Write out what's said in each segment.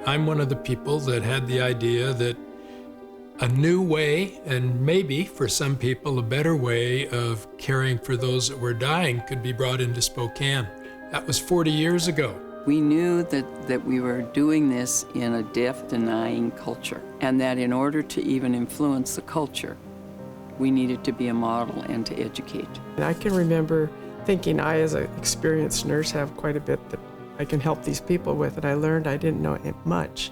I'm one of the people that had the idea that a new way, and maybe for some people a better way of caring for those that were dying, could be brought into Spokane. That was 40 years ago. We knew that we were doing this in a death-denying culture, and that in order to even influence the culture, we needed to be a model and to educate. And I can remember thinking I, as an experienced nurse, have quite a bit that I can help these people with, and I learned I didn't know much.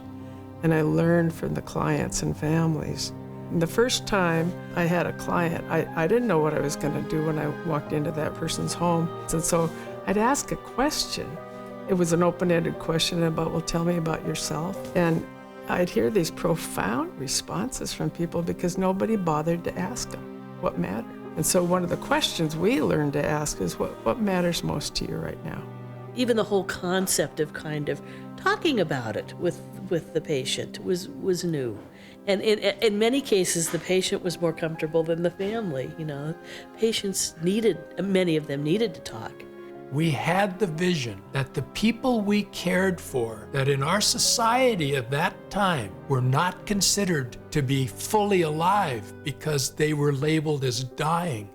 And I learned from the clients and families. And the first time I had a client, I didn't know what I was going to do when I walked into that person's home. And so I'd ask a question. It was an open-ended question about, well, tell me about yourself. And I'd hear these profound responses from people because nobody bothered to ask them what mattered. And so one of the questions we learned to ask is, what matters most to you right now? Even the whole concept of kind of talking about it with the patient was new. And in many cases, the patient was more comfortable than the family. You know, many of them needed to talk. We had the vision that the people we cared for, that in our society at that time were not considered to be fully alive because they were labeled as dying.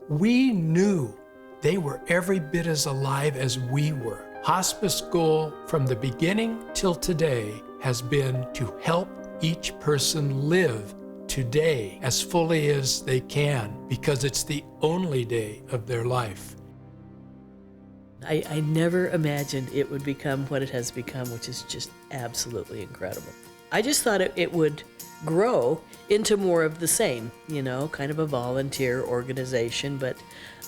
We knew they were every bit as alive as we were. Hospice goal from the beginning till today has been to help each person live today as fully as they can, because it's the only day of their life. I never imagined it would become what it has become, which is just absolutely incredible. I just thought it would grow into more of the same, you know, kind of a volunteer organization, but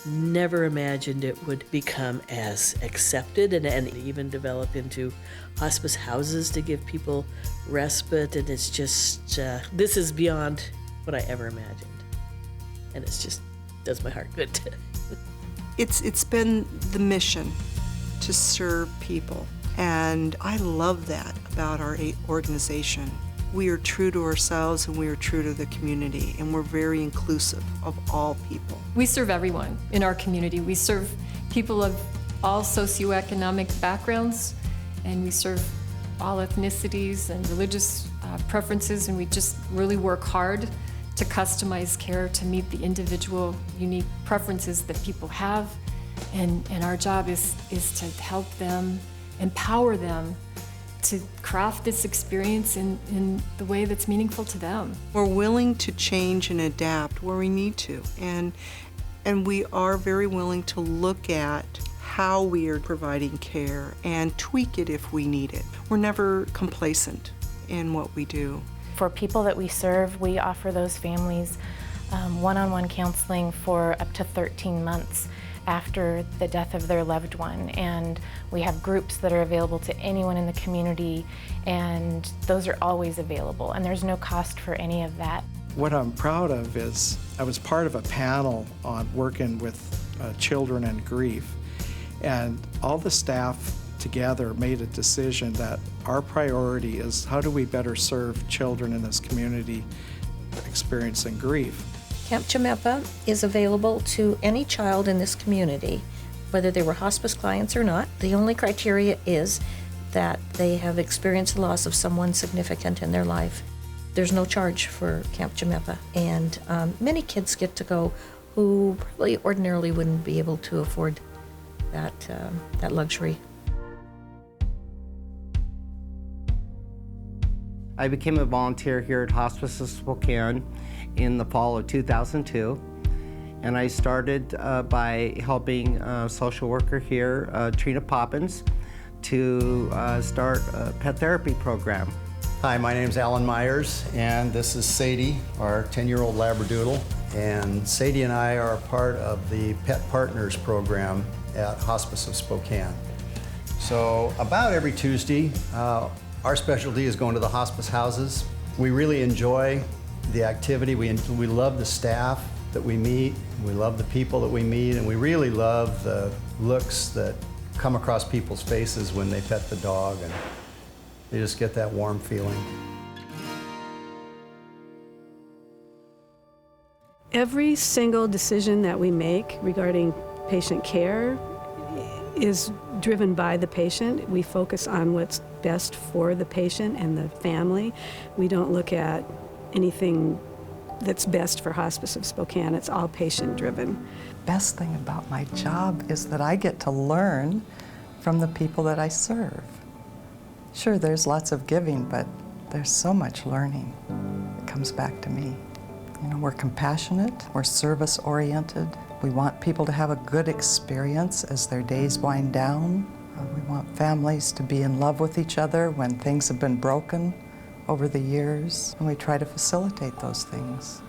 never imagined it would become as accepted and even develop into hospice houses to give people respite. And it's just, this is beyond what I ever imagined. And it's just, does my heart good. It's been the mission to serve people, and I love that about our organization. We are true to ourselves and we are true to the community, and we're very inclusive of all people. We serve everyone in our community. We serve people of all socioeconomic backgrounds, and we serve all ethnicities and religious preferences, and we just really work hard to customize care to meet the individual unique preferences that people have. And our job is to help them, empower them to craft this experience in the way that's meaningful to them. We're willing to change and adapt where we need to, and we are very willing to look at how we are providing care and tweak it if we need it. We're never complacent in what we do. For people that we serve, we offer those families one-on-one counseling for up to 13 months after the death of their loved one. And we have groups that are available to anyone in the community, and those are always available, and there's no cost for any of that. What I'm proud of is I was part of a panel on working with children and grief, and all the staff together made a decision that our priority is how do we better serve children in this community experiencing grief. Camp Jamaica is available to any child in this community, whether they were hospice clients or not. The only criteria is that they have experienced the loss of someone significant in their life. There's no charge for Camp Jamaica, and many kids get to go who probably ordinarily wouldn't be able to afford that luxury. I became a volunteer here at Hospice of Spokane in the fall of 2002, and I started by helping a social worker here, Trina Poppins, to start a pet therapy program. Hi, my name's Alan Myers, and this is Sadie, our 10-year-old Labradoodle. And Sadie and I are part of the Pet Partners program at Hospice of Spokane. So about every Tuesday, our specialty is going to the hospice houses. We really enjoy the activity. We love the staff that we meet. We love the people that we meet, and we really love the looks that come across people's faces when they pet the dog, and they just get that warm feeling. Every single decision that we make regarding patient care is driven by the patient. We focus on what's best for the patient and the family. We don't look at anything that's best for Hospice of Spokane. It's all patient-driven. Best thing about my job is that I get to learn from the people that I serve. Sure, there's lots of giving, but there's so much learning. It comes back to me. You know, we're compassionate, we're service-oriented. We want people to have a good experience as their days wind down. We want families to be in love with each other when things have been broken over the years. And we try to facilitate those things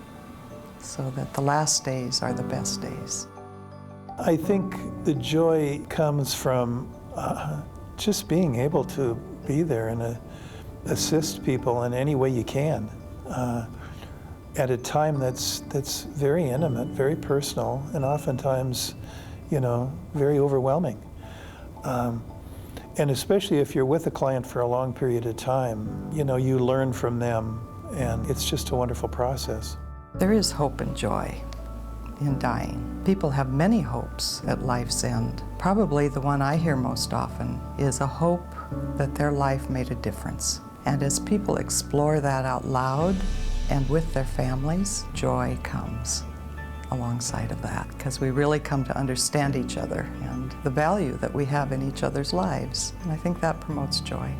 so that the last days are the best days. I think the joy comes from just being able to be there and assist people in any way you can. At a time that's very intimate, very personal, and oftentimes, you know, very overwhelming. And especially if you're with a client for a long period of time, you know, you learn from them, and it's just a wonderful process. There is hope and joy in dying. People have many hopes at life's end. Probably the one I hear most often is a hope that their life made a difference. And as people explore that out loud and with their families, joy comes alongside of that, because we really come to understand each other and the value that we have in each other's lives. And I think that promotes joy.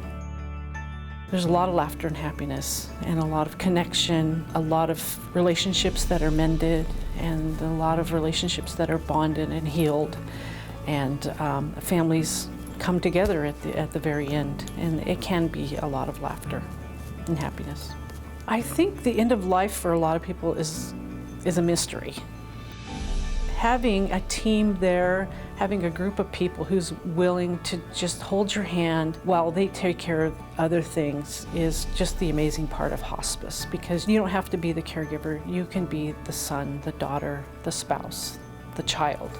There's a lot of laughter and happiness, and a lot of connection, a lot of relationships that are mended, and a lot of relationships that are bonded and healed. And families come together at the very end, and it can be a lot of laughter and happiness. I think the end of life for a lot of people is a mystery. Having a team there, having a group of people who's willing to just hold your hand while they take care of other things is just the amazing part of hospice, because you don't have to be the caregiver. You can be the son, the daughter, the spouse, the child.